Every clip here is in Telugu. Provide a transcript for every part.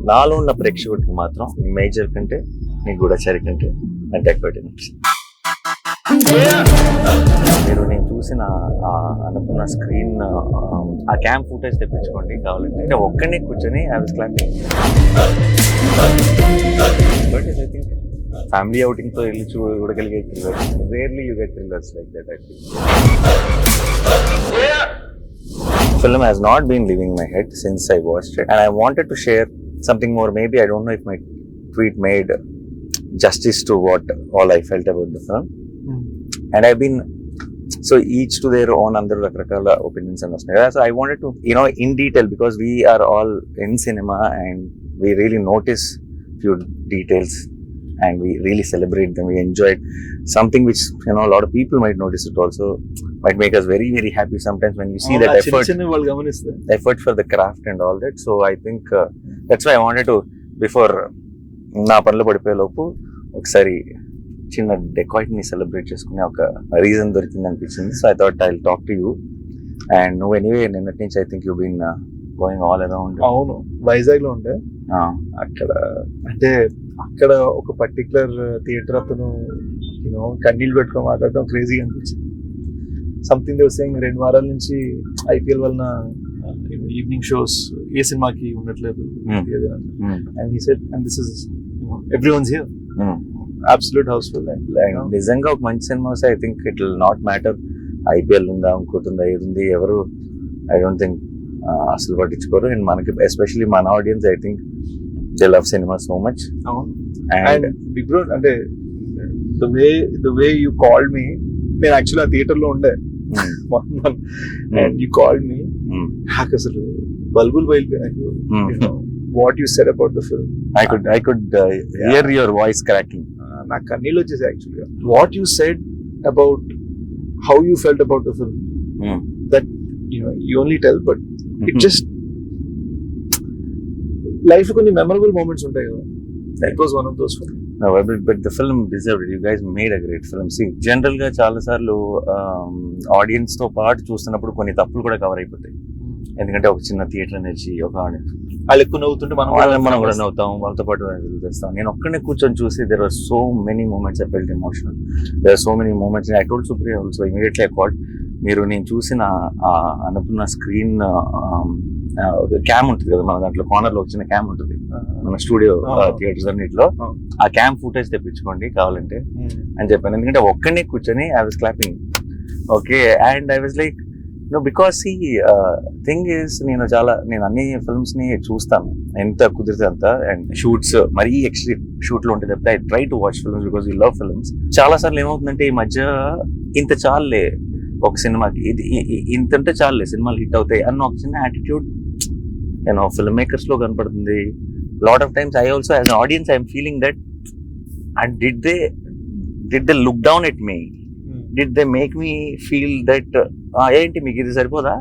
నాలో ఉన్న ప్రేక్షకుడికి మాత్రం మేజర్ కంటే నీ గూఢచారి కంటే నా డెకోరేట్ నచ్చింది. మీరు నేను చూసిన అనుకున్న స్క్రీన్ ఆ క్యాంప్ ఫుటేజ్ తెప్పించుకోండి కావాలంటే ఒక్కడినే కూర్చొని I was clapping. But I think family outing తో వెళ్ళి చూడగలిగే thrillers rarely you get thrillers like that. I think film has not been leaving my head since I watched it, and I wanted to share something more. Maybe I don't know if my tweet made justice to what all I felt about the film. And I've been so each to their own under rakrakala opinions and stuff. So I wanted to, in detail, because we are all in cinema and we really notice few details and we really celebrate them. We enjoy it. Something which a lot of people might notice it also, might make us very, very happy sometimes when you see that effort for the craft and all that. So I think that's why I wanted to, before నా పనులు పడిపోయే లోపు ఒకసారి చిన్న డెకాయిట్ ని సెలబ్రేట్ చేసుకునే ఒక రీజన్ దొరికింది అనిపించింది. So I thought I will talk to you. And నువ్వు ఎనీవే నిన్నటి నుంచి I think you been going all around. అవును, వైజాగ్ లో ఉండే అక్కడ ఒక పర్టికులర్ థియేటర్ అతను కన్నీళ్ళు పెట్టుకొని మాట్లాడటం క్రేజీ అనిపించింది. సంథింగ్ దే వాస్ సేయింగ్ 2 వారాల నుంచి ఐపీఎల్ వలన ఈవినింగ్ షోస్ ఏ సినిమాకి ఉండట్లేదు. And he said and this is everyone's here absolute house full. నిజంగా ఒక మంచి సినిమా వస్తే I think it will not matter IPL ఉందా ఇంకోటి ఉందా ఏది ఉంది ఎవరు ఐ డోంట్ థింక్ అసలు పట్టించుకోరు. అండ్ మనకి ఎస్పెషల్లీ మన audience I think they love cinema so much. And big bro అంటే the way you called me, నేను యాక్చువల్లీ ఆ థియేటర్ లో ఉండే అండ్ యూ కాల్డ్ మీ, నాకు అసలు బల్బులు బయలుపోయినాయి. What you said about the film, I could hear your voice cracking. నాకు కన్నీళ్ళు వచ్చేసి యాక్చువల్గా. What you said about how you felt about the film, that you only tell, but it just life కొన్ని మెమరబుల్ మూమెంట్స్ ఉంటాయి కదా. It was one of those films. No, but the film deserved it. You guys made a great film. See, general గా చాలా సార్లు ఆడియన్స్ తో పాటు చూస్తున్నప్పుడు కొన్ని తప్పులు కూడా కవర్ అయిపోతాయి. ఎందుకంటే ఒక చిన్న థియేటర్ అనేది ఒక వాళ్ళు ఎక్కువ నవ్వుతుంటే మనం కూడా నవ్వుతాం, వాళ్ళతో పాటు చేస్తాం. నేను ఒక్కడే కూర్చొని చూసి there were so many moments I felt emotional. There are so many moments. I told Supriya also immediately I called. మీరు నేను చూసిన అనుకున్న స్క్రీన్ క్యామ్ ఉంటుంది కదా మన దాంట్లో కార్నర్ లో వచ్చిన క్యామ్ ఉంటుంది మన స్టూడియో థియేటర్స్ అన్నిటిలో, ఆ క్యామ్ ఫుటేజ్ తెప్పించుకోండి కావాలంటే అని చెప్పాను. ఎందుకంటే ఒక్కడనే కూర్చొని I was clapping. Okay, and I was like because ఈ థింగ్ ఈస్ నేను అన్ని ఫిల్మ్స్ ని చూస్తాను ఎంత కుదిరితే అంత. అండ్ షూట్స్ మరీ ఎక్స్ట్రీమ్ షూట్లు ఉంటే తప్పితే I try to watch films because you love films. చాలా సార్లు ఏమవుతుందంటే ఈ మధ్య ఇంత చాలులే ఒక సినిమాకి, ఇంతంటే చాలులే సినిమాలు హిట్ అవుతాయి అన్న ఒక చిన్న యాటిట్యూడ్ ఫిల్మ్ మేకర్స్ లో కనపడుతుంది. Lot of times I also as an audience I am feeling that, and did they look down at me, did they make me feel that ఏంటి మీకు ఇది సరిపోదా,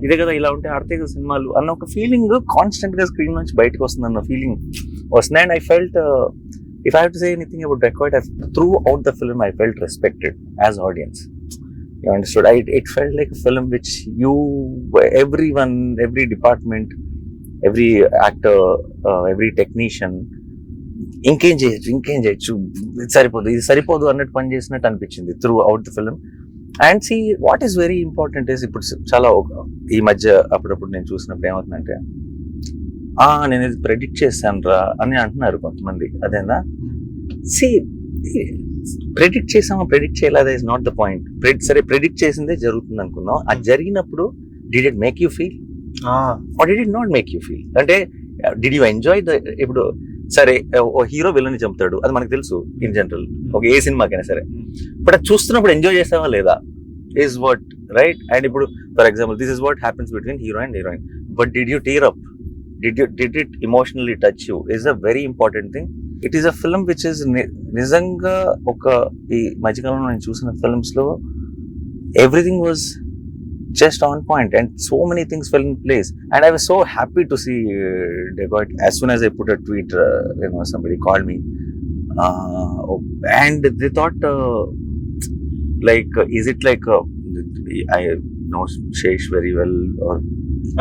ఇదే కదా ఇలా ఉంటే ఆడితే కదా సినిమాలు అన్న ఒక ఫీలింగ్ కాన్స్టెంట్ గా స్క్రీన్ నుంచి బయటకు వస్తుంది అన్న ఫీలింగ్ వస్తుంది. And I felt if I have to say anything about Dacoit, throughout the film I felt respected as audience. You understood? It felt like a film which everyone, every department, every actor, every technician ఇంకేం చేయొచ్చు ఇది సరిపోదు అన్నట్టు పని చేసినట్టు అనిపించింది through out the film. And see what is very important is, ఇప్పుడు చాలా ఈ మధ్య అప్పుడప్పుడు నేను చూసినప్పుడు ఏమవుతుందంటే నేను ఇది ప్రెడిక్ట్ చేశాను రా అని అంటున్నారు కొంతమంది. అదేనా, సి ప్రెడిక్ట్ చేసామా ప్రెడిక్ట్ చేయలేదా ఇస్ నాట్ ద పాయింట్. సరే ప్రెడిక్ట్ చేసిందే జరుగుతుంది అనుకుందాం, అది జరిగినప్పుడు did it make you feel or did it not make you feel? అంటే did you enjoy the, ఇప్పుడు సరే ఓ హీరో విలన్ చంపుతాడు అది మనకు తెలుసు ఇన్ జనరల్ ఒక ఏ సినిమాకైనా సరే, బట్ అది చూస్తున్నప్పుడు ఎంజాయ్ చేస్తావా లేదా ఈజ్ వాట్ రైట్. అండ్ ఇప్పుడు for example this is what happens between hero and heroine, but did you tier up, did it emotionally touch you is a very important thing. It is a film which is నిజంగా ఒక ఈ మధ్యకాలంలో నేను చూసిన ఫిల్మ్స్ లో everything was just on point and so many things fell in place, and I was so happy to see Dacoit. As soon as I put a tweet, somebody called me and they thought like is it like I know Shesh very well, or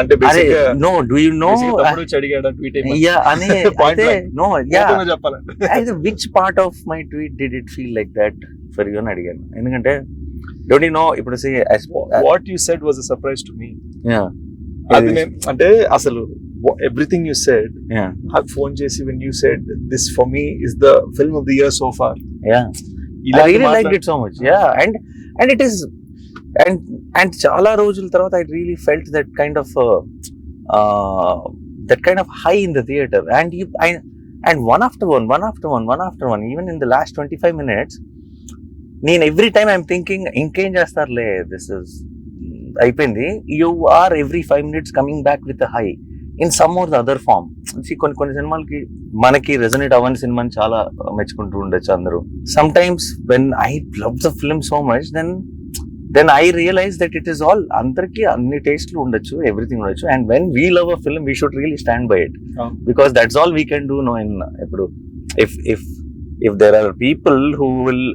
అంటే అరే బేసిక్గా నో డూ యూ నో తమ్ముడు అడిగాడు ట్వీట్ యా అని Point అయితే blank. నో యా చెప్పాలంటే అయితే which part of my tweet did it feel like that for you అని అడిగాను. ఎందుకంటే డోంట్ యూ నో ఇప్పుడు what you said was a surprise to me. అది నేను అంటే అసలు ఎవ్రీథింగ్ యూ సెడ్ నాకు ఫోన్ చేసి when you said this for me is the film of the year so far. I really liked it so much. Yeah, and it is and చాలా రోజుల తర్వాత I really felt that kind of high in the theater and one after one even in the last 25 minutes నేను every time I'm thinking ఇంకేం చేస్తారులే, this is అయిపోయింది. You are every 5 minutes coming back with a high in some or the other form. కొన్ని సినిమాలకి మనకి రెజొనేట్ అవ్వని సినిమాని చాలా మెచ్చుకుంటూ ఉండొచ్చు అందరూ. Sometimes when I love the film so much then I realise that it is all అందరికి అన్ని టేస్ట్లు ఉండొచ్చు, ఎవ్రీథింగ్ ఉండొచ్చు. And when we love a film we should really stand by it because that's all we can do no in. ఇప్పుడు if there are people who will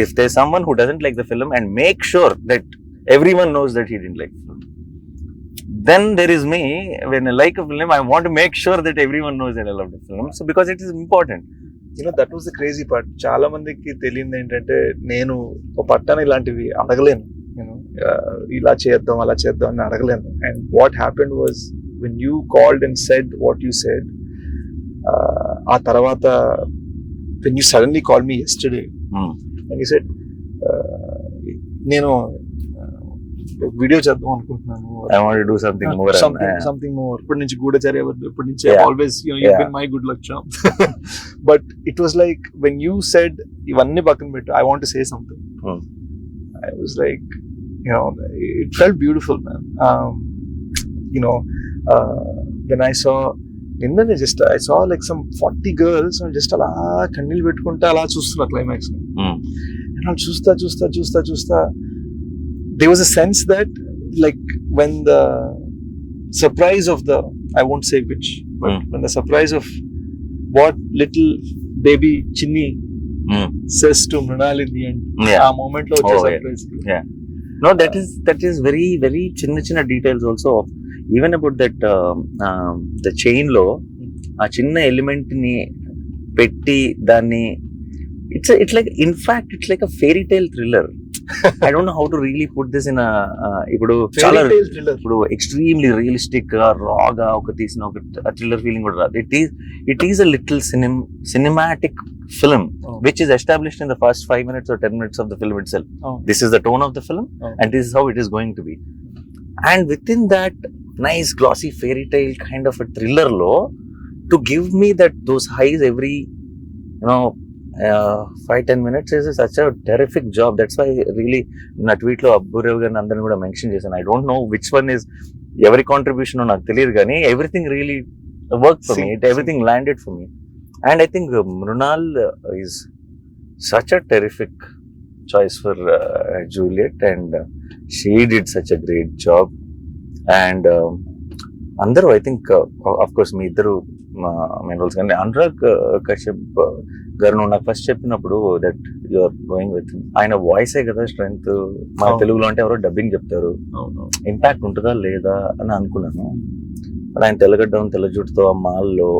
if there's someone who doesn't like the film and make sure that everyone knows that he didn't like the film, then there is me. When I like a film, I want to make sure that everyone knows that I love the film, so because it is important. That was the crazy part. చాలా మందికి తెలియదు ఏంటంటే నేను ఒక పట్టాన ఇలాంటివి అడగలేను, ఇలా చేద్దాం అలా చేద్దాం అని అడగలేను. And what happened was when you called and said what you said, ఆ తర్వాత when you suddenly called me yesterday and you said నేను వీడియో చేద్దాం అనుకుంటున్నాను, I want to do something more, something more. ఇప్పటి నుంచి గూఢచర్య ఇప్పటి నుంచి always you've been my good luck charm. But it was like when you said ఇవన్నీ పక్కన పెట్టు, I want to say something. I was like, it felt beautiful, man. When I saw నిన్ననే just I saw like some 40 girls just అలా కన్నీళ్ళు పెట్టుకుంటే అలా చూస్తున్నా క్లైమాక్స్ ని. అలా చూస్తా there was a sense that like when the surprise of the, I won't say which, but when the surprise of what little baby Chinni says to Mrinal in the end, a moment lo vache surprise. No, that is very very chinna details also of even about that the chain lo ఆ చిన్న ఎలిమెంట్ ని పెట్టి దాన్ని it's like, in fact it's like a fairy tale thriller. I don't know how to really put this in a ఇప్పుడు చాలా ఇప్పుడు ఎక్స్ట్రీమ్లీ రియలిస్టిక్ గా రాగా ఒక తీసిన ఒక థ్రిల్లర్ ఫీలింగ్ కూడా రాదు. It is a little cinematic film which is established in the first 5 minutes or 10 minutes of the film itself. This is the tone of the film and this is how it is going to be. And within that nice glossy fairy tale kind of a thriller lo to give me those highs every 5-10 minutes is such a terrific job. That's why really na tweet lo Abburev garu andarni kuda mention chesanu. I don't know which one is every contribution o naku teliyadu gaani everything really worked for me. Everything landed for me. And I think Mrinal is such a terrific choice for Juliet, and she did such a great job. And andaru I think of course me iddaru main roles gaani Anurag Kashyap గారు నువ్వు నాకు ఫస్ట్ చెప్పినప్పుడు that you are going with ఆయన వాయిసే కదా స్ట్రెంగ్త్. మన తెలుగులో అంటే ఎవరో డబ్బింగ్ చెప్తారు, ఇంపాక్ట్ ఉంటుందా లేదా అని అనుకున్నాను. ఆయన తెల్లగడ్డం తెల్ల జుట్టుతో ఆ మాల్లో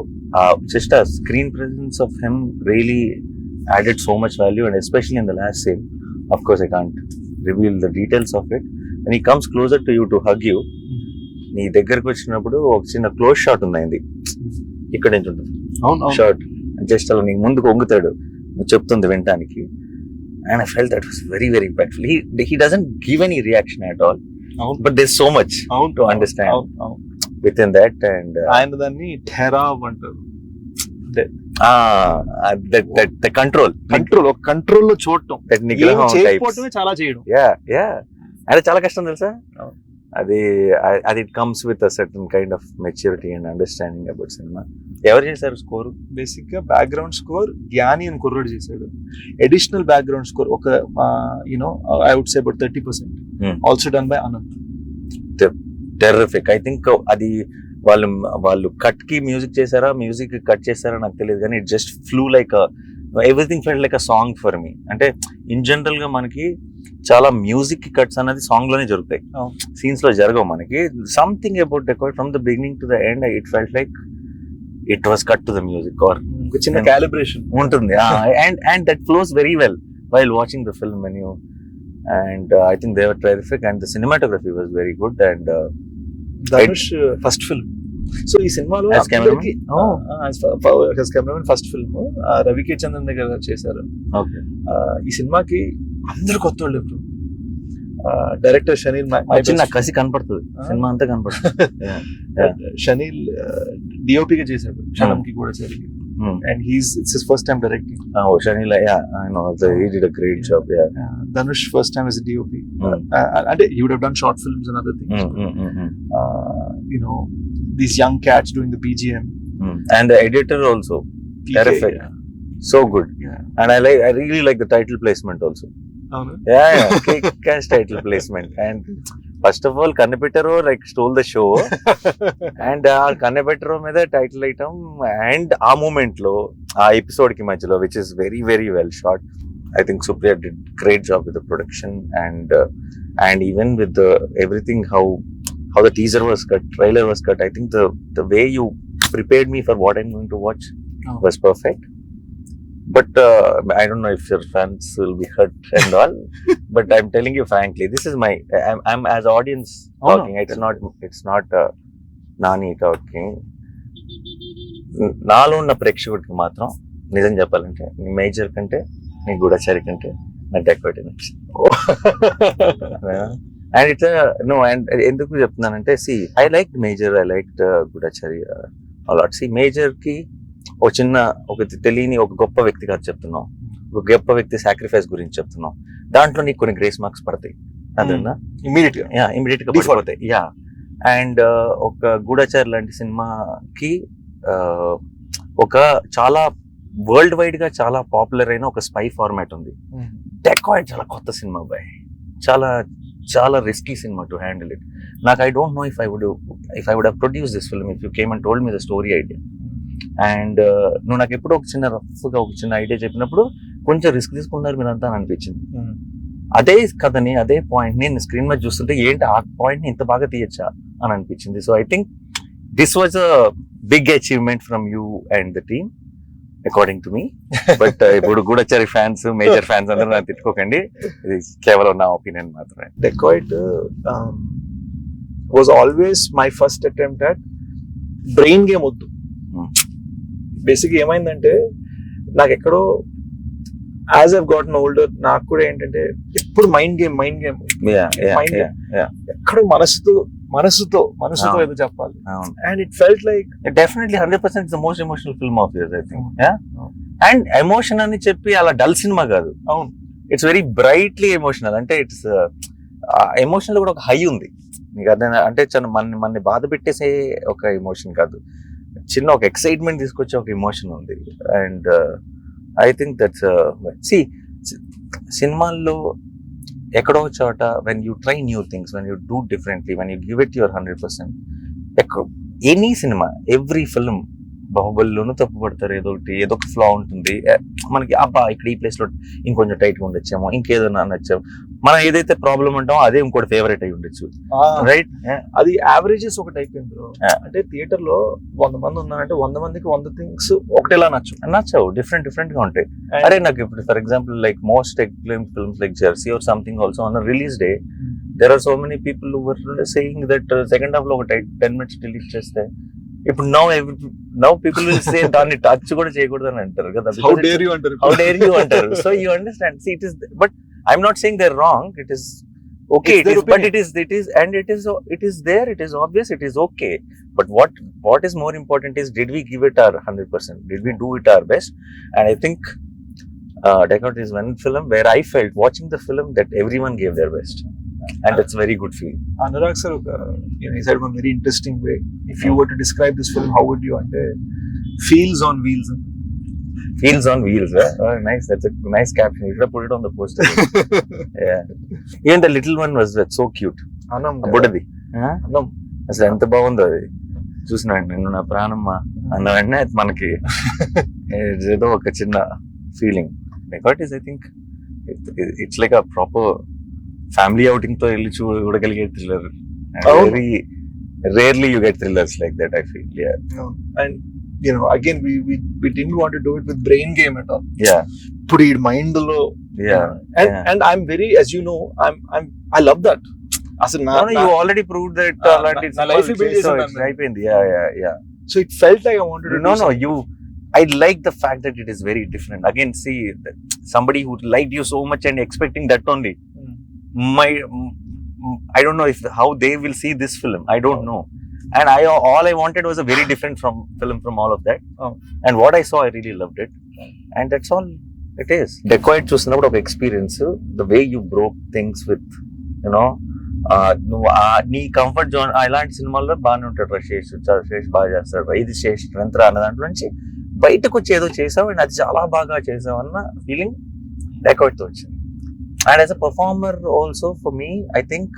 జస్ట్ ఆ screen presence of him really added so much value. And especially in the last scene, of course I can't reveal the details of it, and he comes closer to you to hug you. నీ దగ్గరకు వచ్చినప్పుడు ఒక చిన్న క్లోజ్ షాట్ ఉంది ఇక్కడ నుంచి ఉంటుంది షాట్, జస్ట్ అలా నీకు ముందుకు వంగుతాడు, నువ్వు చెప్తుంది వినటానికి. And I felt that was very very impactful. He doesn't give any reaction at all, but there so much to understand with in that. And ఆయన దాన్ని ఠెరావ్ అంటారు, కంట్రోల్ లో చూడటం, చేయకపోవటమే చాలా చేయడం. అది చాలా కష్టం తెలుసా. అది it comes with a certain kind of maturity and understanding about cinema. ఎవరు చేశారు స్కోర్? బేసిక్ గా బ్యాక్గ్రౌండ్ స్కోర్ జ్ఞాని అని కుర్రాడు చేశాడు. అడిషనల్ బ్యాక్గ్రౌండ్ స్కోర్ ఒక I would say about 30% also done by Anant. Terrific. I think అది వాళ్ళు కట్ కి మ్యూజిక్ చేశారా, మ్యూజిక్ కట్ చేశారా నాకు తెలియదు, కానీ it just flu like everything felt like a song for me. అంటే ఇన్ జనరల్ గా మనకి చాలా మ్యూజిక్ కట్స్ అనేది సాంగ్ లోనే జరుగుతాయి, అవును. సీన్స్ లో జరగవు మనకి. Something about Dacoit from the beginning to the end it felt like it was cut to the music are ఒక చిన్న క్యాలిబ్రేషన్ ఉంటుంది. And that flows very well while watching the film when you, and I think they were terrific and the cinematography was very good. And Dhanush first film. So ఈ సినిమాలో As cameraman? Cameraman first film Ravi K Chandran దగ్గర చేశారు. ఓకే, ఈ సినిమాకి అందరు కొత్త వాళ్ళు ఇప్పుడు. డైరెక్టర్ షనీల్ చిన్న కసి కనపడుతుంది, సినిమా అంతా కనపడుతుంది. షనీల్ డిఓపిగా చేశాడు క్షణంకి కూడా జరిగి, and it's his first time directing. Shanila, yeah, I know. He did a great job. Yeah. Dhanush first time as a DOP. And he would have done short films and other things. You know, these young cats doing the BGM. And the editor also, PK, terrific, yeah. so good. Yeah. And I really like the title placement also. Yeah, kick-ass title placement. And first of all, Kannapetaro like stole the show. And Kannapetaro మీద టైటిల్ ఐటమ్ అండ్ ఆ మూమెంట్ లో ఆ ఎపిసోడ్ కి మధ్యలో, which is very very well shot. I think Supriya did great job with the production and even with the everything, how the teaser was cut, trailer was cut. I think the way you prepared me for what I'm going to watch was perfect. But I don't know if your fans will be hurt and all. But I'm telling you frankly, this is I'm as audience talking. It's not Nani talking. నాలో ఉన్న ప్రేక్షకుడికి మాత్రం నిజం చెప్పాలంటే నీ మేజర్ కంటే నీ గూఢచారి కంటే నా డెకాయిట్ నచ్చింది. అండ్ ఇట్స్ నో, అండ్ ఎందుకు చెప్తున్నానంటే I like Major, I like Goodachari a lot. Major కి ఒక తెలియని ఒక గొప్ప వ్యక్తి కాదు చెప్తున్నాం, ఒక గొప్ప వ్యక్తి సాక్రిఫైస్ గురించి చెప్తున్నాం. దాంట్లో నీకు కొన్ని గ్రేస్ మార్క్స్ పడతాయి, అదేనా ఇమీడియట్ గా పడిపోతాయి. యా, అండ్ ఒక గూఢచారి లాంటి సినిమాకి ఒక చాలా వరల్డ్ వైడ్ గా చాలా పాపులర్ అయిన ఒక స్పై ఫార్మాట్ ఉంది. డెకాయిట్ చాలా కొత్త సినిమా బాయ్, చాలా చాలా risky cinema to handle it. నాకు I don't know if I would have produce this film if you came and told me the story idea. And నువ్వు నాకు ఎప్పుడో ఒక చిన్న రఫ్గా ఒక చిన్న ఐడియా చెప్పినప్పుడు కొంచెం రిస్క్ తీసుకున్నారు మీరంతా అని అనిపించింది. అదే కథని, అదే పాయింట్ ని స్క్రీన్ మీద చూస్తుంటే ఏంటి ఆ పాయింట్ ని ఇంత బాగా తీయచ్చా అని అనిపించింది. So I think this was a big achievement from you and the team according to me. But ఇప్పుడు గూఢచారి ఫ్యాన్స్, మేజర్ ఫ్యాన్స్ అందరూ నాకు తిట్టుకోకండి, ఇది కేవలం నా ఒపీనియన్ మాత్రమే. Dacoit was always my first attempt at brain game వద్దు. బేసిక్ ఏమైందంటే నాకు ఎక్కడో యాజ్ ఐవ్ గాటన్ ఓల్డర్ నాకు కూడా ఏంటంటే ఎప్పుడు మైండ్ గేమ్ ఎక్కడో మనసుతో ఏదో చెప్పాలి. And it felt like definitely 100% the most emotional film of your I think. And emotion అని చెప్పి అలా డల్ సినిమా కాదు. అవును, ఇట్స్ వెరీ బ్రైట్లీ ఎమోషనల్. అంటే ఇట్స్ ఎమోషనల్ కూడా ఒక హై ఉంది నీకు అర్థం. అంటే మనని బాధ పెట్టేసే ఒక ఎమోషన్ కాదు, చిన్న ఒక ఎక్సైట్మెంట్ తీసుకొచ్చే ఒక ఎమోషన్ ఉంది. అండ్ ఐ థింక్ దట్స్ సినిమాల్లో ఎక్కడో చోట when you try new things, when you do differently, when you give it your 100%, any cinema, every film, బాహుబలిలోనూ తప్పు పడతారు, ఏదో ఒక ఫ్లా ఉంటుంది మనకి. అబ్బా ఇక్కడ ఈ ప్లేస్ లో ఇంకొంచెం టైట్ గా ఉండొచ్చేమో, ఇంకేదైనా నచ్చాము, మనం ఏదైతే ప్రాబ్లం అంటామో అదే ఇంకోటి ఫేవరెట్ అయి ఉండొచ్చు, రైట్? అది యావరేజెస్ ఒకటి అయిపోయింది. అంటే థియేటర్ లో 100 మంది ఉన్నారంటే 100 మందికి 100 థింగ్స్ ఒకటేలా నచ్చవు, డిఫరెంట్ గా ఉంటాయి. అరే నాకు ఇప్పుడు for example like most explain films like Jersey or something also on release day there are so many people who were saying that second half లో ఒక 10 minutes delete చేస్తే, ఇప్పుడు now people will say దాన్ని టచ్ కూడా చేయకూడదు అని అంటారు కదా. How dare you అంటారు. So you understand, see, it is, but I'm not saying they're wrong, it is okay, it is, but it is there, it is obvious, it is okay. But what is more important is, did we give it our 100%, did we do it our best? And I think Decaut is one film where I felt watching the film that everyone gave their best, and it's very good feeling. Anurag sir, he said one very interesting way. If you were to describe this film, how would you? And feels on wheels. Feels on wheels. Oh, nice. That's a nice caption. You should have put it on the poster. Yeah. Even the little one was so cute. Anam. Budadi. Anam. అసలు ఎంత బాగుందో అది చూసిన నిన్ను నా ప్రాణమ్మా అన్న వెంటనే మనకి ఏదో ఒక చిన్న feeling. Decaut is, I think, it's like a proper family outing తో వెళ్ళి చూడగలిగే థ్రిల్లర్. అవును. Very rarely you get thrillers like that, I feel. And again we didn't want to do it with brain game at all. Yeah. Put it mind lo. Yeah. And I'm very, as you know, I love that. Asan You already proved that అలాంటి నా life సినిమాలు build చేసావు, చేశాను. అయిపోయింది. Yeah. So it felt like I wanted to do No, something. I like the fact that it is very different. Again, see, somebody who liked you so much and expecting that only. I don't know how they will see this film. I don't know. And all I wanted was a very different film from all of that. Oh. And what I saw, I really loved it. And that's all it is. Dacoit చూసినప్పుడు ఒక experience, the way you broke things with, నువ్వు నీ కంఫర్ట్ జోన్. ఇలాంటి సినిమాల్లో బాగానే ఉంటాడు, శేష్ బాగా చేస్తాడు, ఇది శేష్ స్ట్రెంత్ అన్న దాంట్లో నుంచి బయటకు వచ్చి ఏదో చేసావు అండ్ అది చాలా బాగా చేసావు అన్న ఫీలింగ్ డెకాయిట్ తో వచ్చింది. And as a performer also for me, I think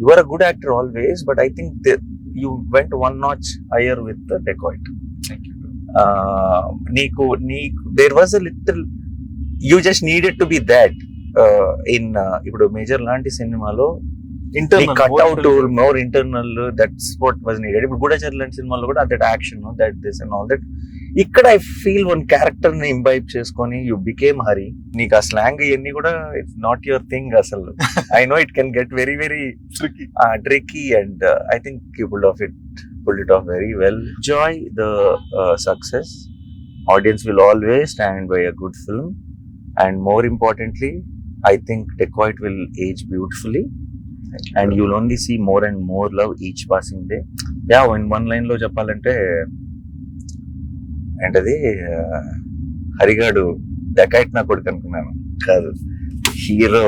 you are a good actor always, but I think you went one notch higher with the Dacoit. నీకు there was a little, you just needed to be that in ఇప్పుడు మేజర్ లాంటి సినిమాలో cutout more internal, that's what was needed. ఇప్పుడు గూఢచారి లాంటి సినిమాలో కూడా that action, that this and all that. ఇక్కడ ఐ ఫీల్ వన్ క్యారెక్టర్ ని ఇంబైబ్ చేసుకొని యూ బికేమ్ హరి. నీకు ఆ స్లాంగ్ ఇవన్నీ కూడా ఇట్స్ నాట్ యువర్ థింగ్ అసలు. I know it can get very very tricky and I think you pulled it off very well. Enjoy the success. Audience will always stand by a good film, and more importantly, I think Dacoit will age beautifully, and you'll only see more and more love each passing day. Yeah, in one line లో చెప్పాలంటే ఏంటది, హరిగాడు డెకాయిట్ నా కొడుకు అనుకున్నాను, కాదు హీరో.